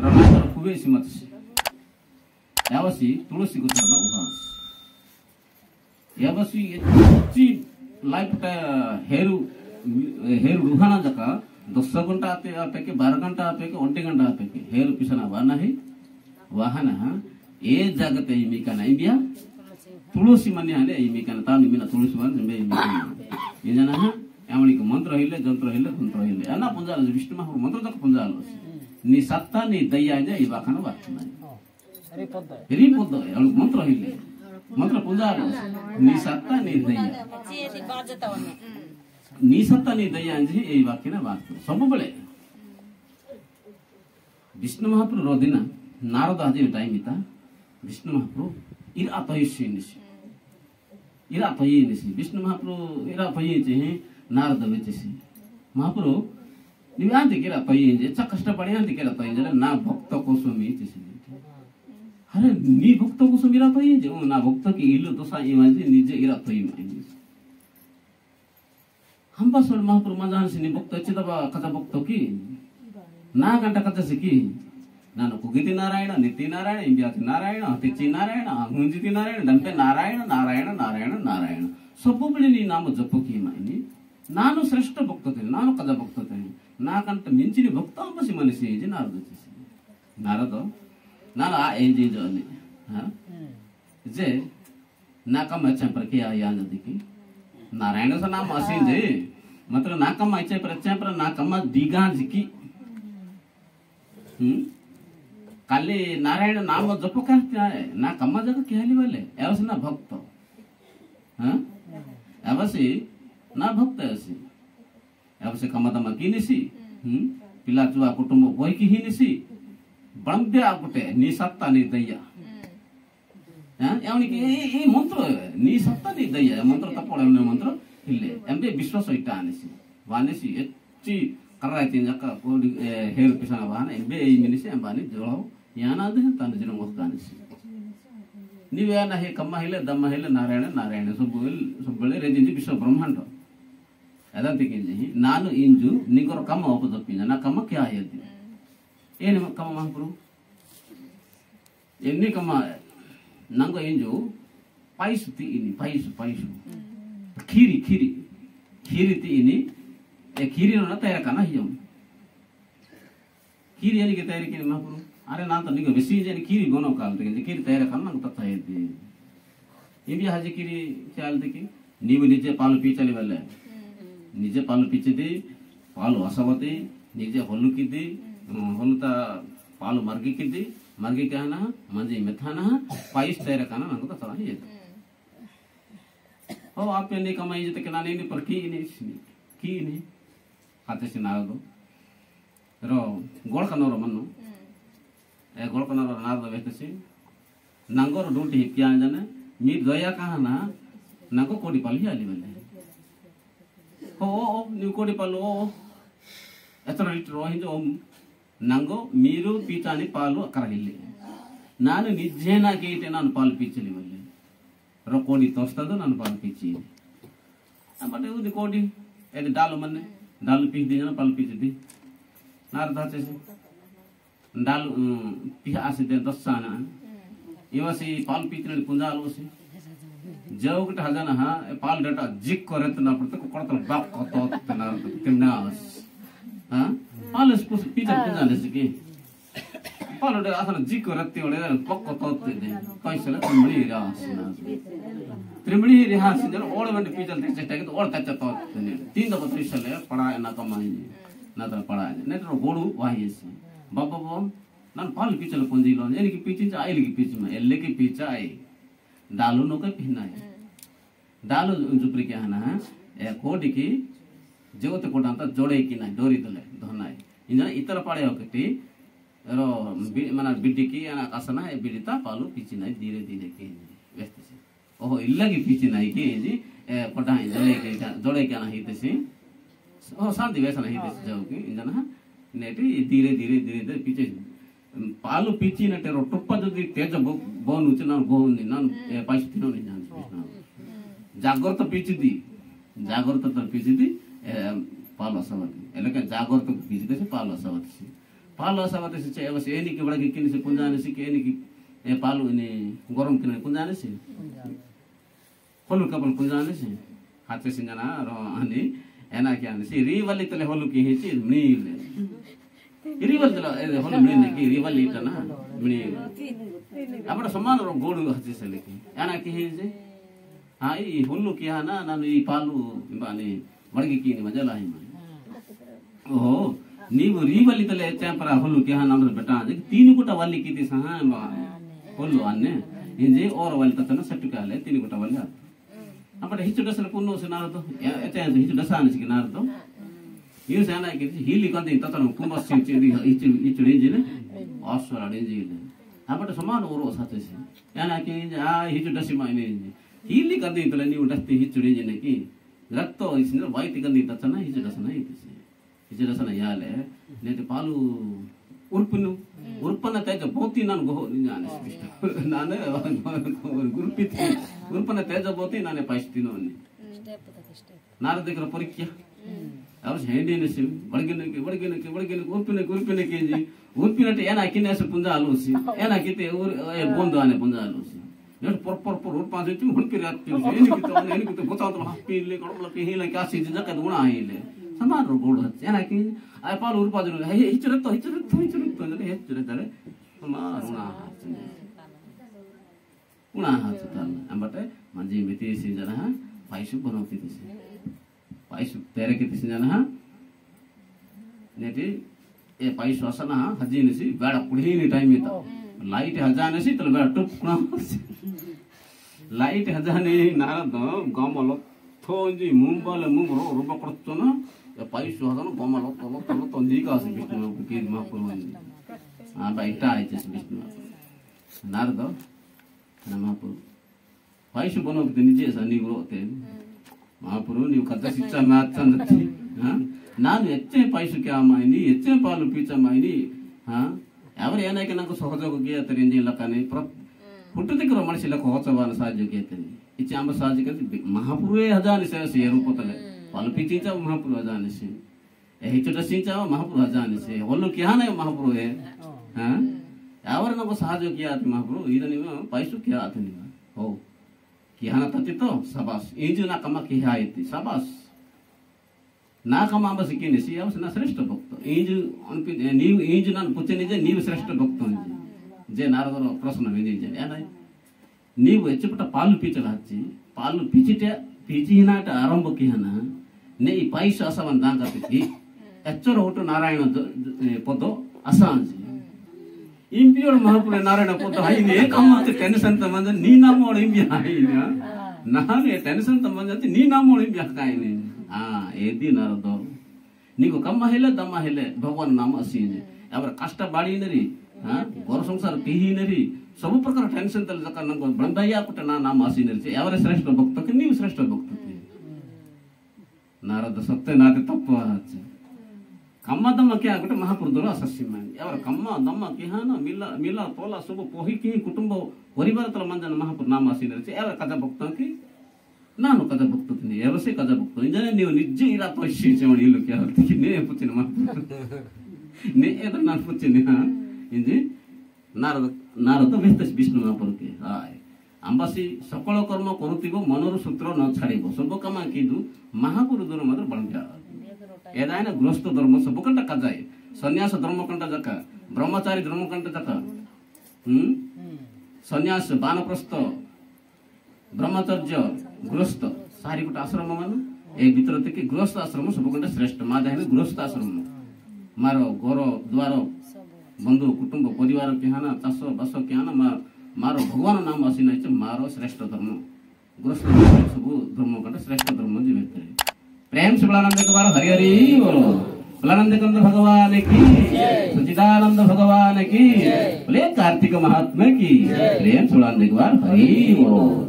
रनातर खुबे सिमतसी यावसी तुलसी गुचरना उहास यावसी ची लाइफ टा हेरु हेरु रुहाना जका 10 घंटा आते के 12 घंटा आते के 1 घंटा आते के हेरु पिसना वाना है वाहना ए जगते इमिका नहीं बिया तुलसी मन्या हले इमिका ता निमिना तुलसी मन निमे इमिका इजना है यामनिक मंत्र हिले जंत्र हिले तंत्र हिले अना पुंजाल विष्णु महा मंत्र तक पुंजाल नी सत्ता नी दया जे इबाखन वातना री पद अಳು मंत्र हिले मंत्र पुंजाल नी सत्ता नी दया नी सत्ता नी दया जे ए वाक्यನ वाक्य सब बेले विष्णु महाप्रभु रो दिन नारद आदि टाइम इता विष्णु महाप्रभु इरा तयसी निसी इरा तयी निसी विष्णु महाप्रभु इरा तयी जे नारद वेचेसी महाप्रभु निव्यांति केरा तयी जे च कष्ट पड्यांति केरा तयी जे ना भक्त कोसमी जेसी अरे नी भक्त कोसमी इरा तयी जे ना भक्त की इल्लु दोसा इमाजे निजे इरा तयी माइनी हम बसोल महाप्रभु मजान से नी भक्त चितबा कथा भक्त की ना गंटा कथा से की ನಾನು ಕುಗಿತಿ ನಾರಾಯಣ ನಿತ್ಯ ನಾರಾಯಣ ಇಂದ್ಯಾತಿ ನಾರಾಯಣ ತಿಚ್ಚಿ ನಾರಾಯಣ ಹುಂಜಿತಿ ನಾರಾಯಣ ದಂಪೆ ನಾರಾಯಣ ನಾರಾಯಣ ನಾರಾಯಣ ನಾರಾಯಣ ସବୁବେଳେ నీ నామ జపకి మాని నాను శ్రేష్ఠ భక్తతేని నాను కథ భక్తతేని నాకంట మించిన భక్త అంబసి మనిషి ఏజి నారద చేసి నారద నాను ఆ ఏం చేజో అని जे नाकम अच्छा पर क्या या नदी की नारायण से नाम असीन जे मतलब नाकम अच्छा पर नाकम दीगा जिकी काली नारायण नाम जप क्या है ना कम्मा जगह क्या ली वाले ऐसे ना भक्त हाँ ऐसे ना भक्त ऐसे ऐसे कम्मा तम्मा की निसी पिला चुआ कुटुंब कोई की ही निसी बंदे आकुटे नी सत्ता नी दया हाँ यानी कि ये मंत्र नी सत्ता नी दया मंत्र तपड़ हमने मंत्र इल्ले एमबे विश्वास इट्टा आनेसी वानेसी एच्ची करराई तीन जक्का कोडी हेर पिसाना वाहन एमबे ई मिनिसी एमबानी जोड़ो यानादे तान जिन मोस्तानेसी निव्याना हे कम्मा हिले दम्मा हिले नारायण नारायण सुबले रेजिंजी विश्व ब्रह्मांड अदंति किंजी नानु इंजु निगोर कम्मा उपदप्पिना ना कम्मा क्या आयति ಏನು ಕಮ್ಮ ಮಹಾಪ್ರಭು ಎನ್ನಿ ಕಮ್ಮ ನಂಗ ಇಂಜು ಪಾಯಿಸು ತೀನಿ ಪಾಯಿಸು ಪಾಯಿಸು ಖೀರಿ ಖೀರಿ ಖೀರಿ ತೀನಿ ए खीरी नो तैयार करना ही हम खीरी यानी के तैयार की महाप्रभु अरे ना तो निको बेसी जे खीरी गोनो काल ते खीरी तैयार करना तो तथा है ये भी हाजी खीरी चाल देखी नीव निजे पाल पीचले वाले निजे पाल पीचदी पाल असवती निजे होलु किदी होलता पाल मर्गी किदी मर्गी कहना मंजी मेथाना पाइस तैयार करना ना तो तथा है ओ आप ने कमाई जते के नानी पर की नहीं खाते से नारद रो गोल कनोर मन्नु ए गोल कनोर नारद वेतसी नंगोर डूटी क्या जाने मी दया कहना नंगो कोडी पाली आली वाले ओ नी कोडी पालो एतर लीटर हिंजो नंगो मीरू पीचानी पालू अकरहिल्ले नानु निजेना केटे नानु पाल पीचली वाले रो कोडी तोस्तदो नानु पाल पीची बट उदी कोडी एदी डालो मन्ने डालू पीस दी ना पाल पीच दी नारद से डालू पिहा आसे दे 10 साना इवासी पाल पीचने पुंजालो से जौगट हजाना हा पाल डाटा जिक करत ना पड़ते कोकड़तल बाप कतो नारद तिमना हां पाल स्पुस पीच पुंजाले से की पाल डे आसन जिक करते ओले पक्को तोते दे पैसा ला त्रिमणी रास त्रिमणी रिहास जन ओळ वंडी पीचल चेष्टा के ओळ कच्चा तो तीन दफा त्रिशले पड़ा ना कमाई ना तो पड़ा नेटर गोडू वाहिस बाबा बम नन पाल पीचल पुंजीलो एनी की पीची आइल की पीच में एल्ले की पीचा आई डालू नो के पिनाय डालू जुपरी के हना ए कोडी की जगत कोटा ಅಂತ जोड़े की ना डोरी दले धनाय इन इतर पड़े ఒకటి रो మన बिड्डी अना कसना ए बिडिता पालू पीची ना धीरे धीरे के व्यस्त से ओहो इल्लगी पीची ना की जी कोटा जोड़े के ना हितसी ओ शांति वैसा नहीं हितसी जाओ की इंजना नेटी धीरे धीरे धीरे धीरे पीछे पालू पीची नटे रो टुप्पा जदी तेज बोन उच ना गोनी ना पाइस तिनो नहीं जान जागृत पीची तो पीची दी पालो सवती एलके जागृत पीची से पालो सवती पालो असावा तसे चे बस एनी के बड़गे किन से पुंजाने से के एनी की ए पालो ने गरम किन पुंजाने से होलु कबल पुंजाने से हाथे से जना र अनि एना के आने से रिवली तले होलु की हेची मील रिवल तले होलु मील की रिवली तना मील आपण समान रो गोडु हचे से लेके एना के हेजे हां ई होलु की हाना नानु ई पालो बाने बड़गे किन मजला है ओहो ನೀವು ರೀವಲಿತಲೆ ಚಾಂಪರ ಹೊಲ್ಲು ಕೆ ಹಾನ ಅಂದ್ರೆ ಬೆಟ ಅಂದ್ರೆ तीन गुटा वाली कीती सहा ಹೊಲ್ಲು अन्ने इंजे और वाली ततन सटकाले 3 गुटा वाली අපට හිච දසල කුන්නෝස නාරතෝ එතෙන් හිච දසානස් කි නාරතෝ ये सेना के हिली कंदे ततन कुंबस सिंचे हिच हिच रेंजिने आस्वर रेंजिने අපට समान ओरो साथे से याना के आ हिच दसी माइने हिली कंदे तले नी उडस्ते हिच रेंजिने की रत्तो इसिन वाइति कंदे ततन हिच दसना इतिसे हिच दसना याले नेते पालू उर्पनु उर्पन तेज बोती नान गो नाने नाने गुरुपित उर्पन तेज बोती नाने पाइस्तिनो नार देखर परीक्षा ಅವಸ್ ಹೆಂಡಿನಸಿ ಬಡಗಿನಕ್ಕೆ ಉರ್ಪಿನ ಕೇಜಿ ಉರ್ಪಿನಟೆ ಏನ ಹಾಕಿನೇಸ ಪುಂಜ ಆಲೋಸಿ ಏನ ಹಾಕಿತೆ ಬೋಂದು ಆನೆ ಪುಂಜ ಆಲೋಸಿ ನೆಟ್ ಪರ್ ಉರ್ಪಾಂಜಿ ಹುಲ್ಪಿರಿ ಹಾಕ್ತಿ ಏನಿಕಿತ ಗೊತ್ತಾದ ಹಾಕಿ ಇಲ್ಲಿ ಕಡಬಲಕ್ಕೆ ಹೀಲ ಕಾಸಿ ಜಕ ಗುಣ ಆಯಿಲೆ ಸಮಾನ ಗೋಡು ಹಚ್ಚ ಏನ ಹಾಕಿ ಆ ಪಾಲು ಉರ್ಪಾಜು ಹಿಚರತ್ತು ಅಂದ್ರೆ ಹೆಚ್ಚಿರುತ್ತಾರೆ ಸಮಾನ ಗುಣ ಹಚ್ಚುತ್ತಲ್ಲ ಅಂಬಟೆ ಮಂಜಿ ಮಿತಿ ಸಿಂಜನ ಪಾಯಿಸು ಬರೋತಿದಿಸಿ पाइस तेरे के तिसने ना नेटी ए पाइस वासना हजी नसी बेड़ा पुढ़ी नी टाइम में तो लाइट हजाने सी तो बेड़ा टुप ना लाइट हजाने नारा तो गमलो थोंजी मुंबल मुंगरो रुबा करतो ना ए पाइस वासना गमलो तो तंजी का से बिष्णु के मा पुरवन आ बाइटा आइते बिष्णु नारा तो नमापुर पाइस बनो के निजे सनी ग्रोते महापुरु ನೀವು ಕದ್ದ ಶಿಕ್ಷ ಮ್ಯಾಚ್ ಅಂದತಿ ನಾನು ಹೆಚ್ಚೆ ಪೈಸಕ್ಕೆ ಅಮ್ಮಾಯಿನಿ ಹೆಚ್ಚೆ ಪಾಲು ಪೀಚ ಅಮ್ಮಾಯಿನಿ ಅವರು ಏನಾಯ್ಕೆ ನಂಗೆ ಸಹಜೋಗಿ ಅತರಿ ಇಂಜಿಲ್ಲ ಕಾನೆ ಹುಟ್ಟುದಿಕ್ಕರ ಮನಸ್ಸಿಲ್ಲ ಕೋಚವಾನ ಸಾಧ್ಯಕ್ಕೆ ಅತರಿ ಇಚ್ಚೆ ಅಂಬ ಸಾಧ್ಯಕ್ಕೆ ಮಹಾಪುರುವೇ ಹಜಾನಿ ಸೇವಸಿ ರೂಪತಲೆ ಪಾಲು ಪೀಚಿಂಚ ಮಹಾಪುರು ಹಜಾನಿ ಸೇ ಹೆಚ್ಚು ಸಿಂಚ ಮಹಾಪುರು ಹಜಾನಿ ಸೇ ಒಲ್ಲು ಕಿಹಾನೆ ಮಹಾಪುರುವೇ ಯಾವರ ನಂಗೆ ಸಹಜೋಗಿ ಆತ ಮಹಾಪುರು ಇದು ನೀವು ಪೈಸು ಕ್ಯಾ ಆತ ನೀವು ಹೋ किहाना तति तो शाबाश इंजु ना कमा किहा इति शाबाश ना कमा बस कि नेसी आवस ना श्रेष्ठ भक्त इंजु अनपि नीव इंजु ना पुचे निजे नीव श्रेष्ठ भक्त जे नारदर प्रश्न वेदि जे याना नीव ಹೆಚ್ಚುಪಟ ಪಾಲು ಪೀಚಲ ಹಚ್ಚಿ ಪಾಲು ಪೀಚಿನಾಟ ಆರಂಭ ಕಿಹನ ನೆ ಈ ಪೈಸ ಅಸವನ್ ದಾಂಗತಿ ಎಚ್ಚರ ಹುಟ್ಟು ನಾರಾಯಣ ಪದ ಅಸಾಂಜಿ इंपियोर महापुर नारायण पोत हाइने कम्मत टेंशन त मंज नी नामोड इंपि हाइने नाने टेंशन त मंज नी नामोड इंपि हाइने एदी नारदो नीको कम्म हेले दम्म हेले भगवान नाम असीने अबर कष्ट बाडीनरी घर संसार पिहिनरी सब प्रकार टेंशन तल जका नंग ब्रह्मया कुट ना नाम असीनरी एवर श्रेष्ठ भक्त के नीव श्रेष्ठ भक्त नारद सत्य नाते तप्प कम्म दम्म के आगटे महापुरुषರು ಅಸಸ್ಯಮಾನಿ ಅವರ ಕಮ್ಮ ದಮ್ಮ ಕಿಹಾನ ಮಿಲ ತೋಲ ಸುಬ ಪೋಹಿ ಕಿ ಕುಟುಂಬ ಪರಿವಾರತಲ ಮಂಜನ ಮಹಾಪುರ ನಾಮ ಅಸಿನರಿಸಿ ಅವರ ಕದ ಭಕ್ತಂಕಿ ನಾನು ಕದ ಭಕ್ತತೀನಿ ಎವಸೆ ಕದ ಭಕ್ತ ಇಂಜನೆ ನೀವು ನಿಜ ಇರಾ ತೋಷಿ ಚವಣಿ ಇಲ್ಲು ಕೆ ಹರ್ತಿ ನೇ ಪುಚಿನ ಮಹಾಪುರ ನೇ ಎದ ನಾನು ಪುಚಿನ ಇಂಜಿ ನಾರದ ವೆಸ್ತಸ್ ವಿಷ್ಣು ಮಹಾಪುರ ಕೆ ಹಾಯ್ ಅಂಬಾಸಿ ಸಕಲ ಕರ್ಮ ಕರುತಿಗೋ ಮನರು ಸೂತ್ರ ನ ಛಾಡಿಗೋ सब ಕಮ ಕಿದು ಮಹಾಪುರ ದೂರ ಮಾತ್ರ ಬಂಜಾ ఏదైనా గృహస్థ ధర్మ సబ్బకంట కజాయి సన్యాస ధర్మకంట జక బ్రహ్మచారి ధర్మకంట జక సన్యాಸ ಬಾನಪ್ರಸ್ಥ ಬ್ರಹ್ಮಚರ್ಯ ಗೃಹಸ್ಥ ಸಾರಿ ಗುಟ ಆಶ್ರಮ ಮನ ए भीतर तक गृहस्थ आश्रम सबकंट श्रेष्ठ मादाहिन गृहस्थ आश्रम मारो घर द्वार बंधु कुटुंब परिवार केहाना चाष बास केहाना मारो भगवान नाम आसीना मारो श्रेष्ठ धर्म गृहस्थ सब धर्म कंट श्रेष्ठ धर्म जीवे प्रेम से बलानंद कुमार हरि हरि बोलो बलानंद कंद भगवान की सच्चिदानंद भगवान की बोले कार्तिक महात्मा की प्रेम से बलानंद कुमार हरि बोलो।